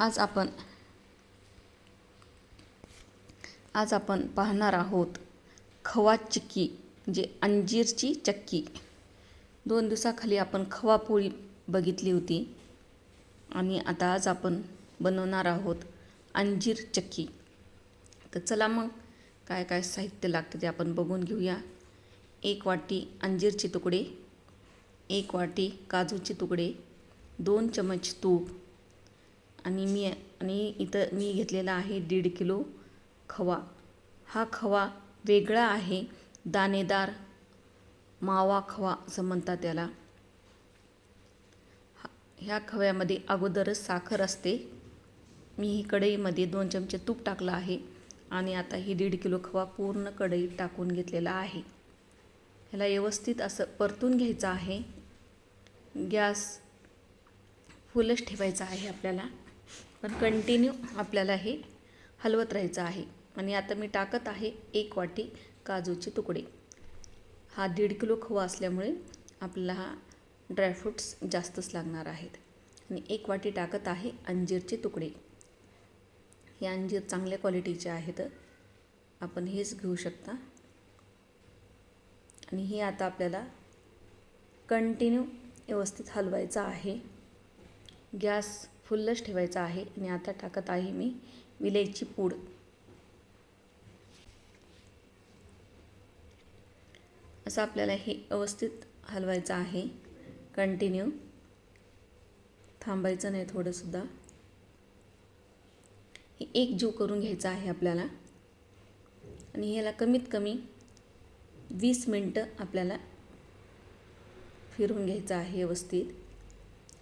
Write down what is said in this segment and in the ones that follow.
आज आपण पाहणार आहोत खवा चिक्की, म्हणजे अंजीरची चक्की. 2 दिवसाखाली आपण खवा पोळी बघितली होती आणि आता आज आपण बनवणार आहोत अंजीर चक्की. तर चला मग काय काय साहित्य लागते ते आपण बघून घेऊया. 1 वाटी अंजीरचे तुकडे, 1 वाटी काजूचे तुकडे, 2 चमच तूप आणि इथं मी घेतलेला आहे 1.5 किलो खवा. हा खवा वेगळा आहे, दाणेदार मावा खवा असं म्हणतात त्याला. ह्या खव्यामध्ये अगोदरच साखर असते. मी ही कढईमध्ये 2 चमचे तूप टाकलं आहे आणि आता ही 1.5 किलो खवा पूर्ण कढईत टाकून घेतलेला आहे. ह्याला व्यवस्थित असं परतून घ्यायचं आहे. गॅस फुलच ठेवायचा आहे आपल्याला, पण कंटिन्यू आपल्याला हे हलवत राहायचं आहे. आणि आता मी टाकत आहे 1 वाटी काजूचे तुकडे. हा 1.5 किलो खवा असल्यामुळे आपल्याला हा ड्रायफ्रूट्स जास्तच लागणार आहेत. आणि 1 वाटी टाकत आहे अंजीरचे तुकडे. हे अंजीर चांगल्या क्वालिटीचे आहेत, आपण हेच घेऊ शकता. आणि हे आता आपल्याला कंटिन्यू व्यवस्थित हलवायचं आहे. गॅस फुलच ठेवायचा आहे. आणि आता टाकत आहे मी विलायची पूड. असं आपल्याला हे व्यवस्थित हलवायचं आहे. कंटिन्यू थांबायचं नाही थोडंसुद्धा. हे एकजीव करून घ्यायचं आहे आपल्याला. आणि ह्याला कमीत कमी 20 मिनटं आपल्याला फिरवून घ्यायचं आहे, व्यवस्थित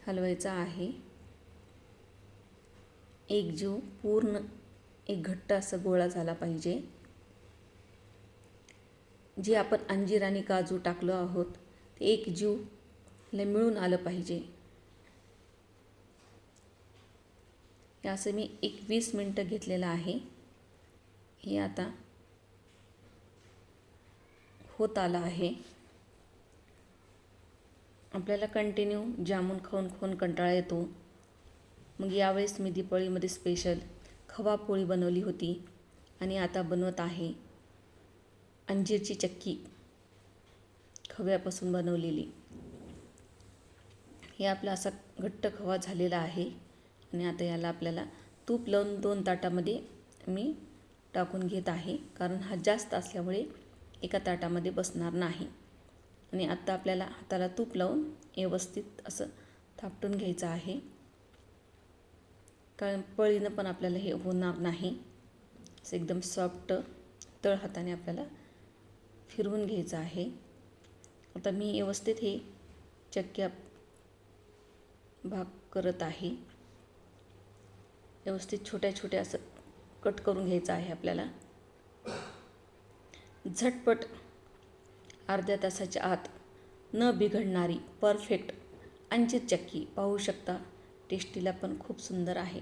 हलवायचं आहे. एकजीव पूर्ण एक घट्ट असा गोळा झाला पाहिजे. जे आपण अंजीर आणि काजू टाकलो आहोत ते एकजीव मिळून आलं पाहिजे. असं मी 20 मिनटं घेतलेलं आहे. हे आता होत आलं आहे. आपल्याला कंटिन्यू जामून खाऊन कंटाळा येतो. मग यावेळेस मी दिवाळीमध्ये स्पेशल खवा पोळी बनवली होती आणि आता बनवत आहे अंजीरची चक्की, खव्यापासून बनवलेली. हे आपला असा घट्ट खवा झालेला आहे. आणि आता याला आपल्याला तूप लावून 2 ताटामध्ये मी टाकून घेत आहे, कारण हा जास्त असल्यामुळे एका ताटामध्ये बसणार नाही. आणि आता आपल्याला हाताला तूप लावून व्यवस्थित असं थापटून घ्यायचं आहे, कारण पळीनं पण आपल्याला हे होणार नाही. असं एकदम सॉफ्ट तळ हाताने आपल्याला फिरवून घ्यायचं आहे. आता मी व्यवस्थित हे चक्क्या भाग करत आहे. व्यवस्थित छोट्या छोट्या असं कट करून घ्यायचं आहे आपल्याला. झटपट अर्ध्या तासाच्या आत न बिघडणारी परफेक्ट अंजीर चक्की पाहू शकता. टेस्टीला पण खूप सुंदर आहे.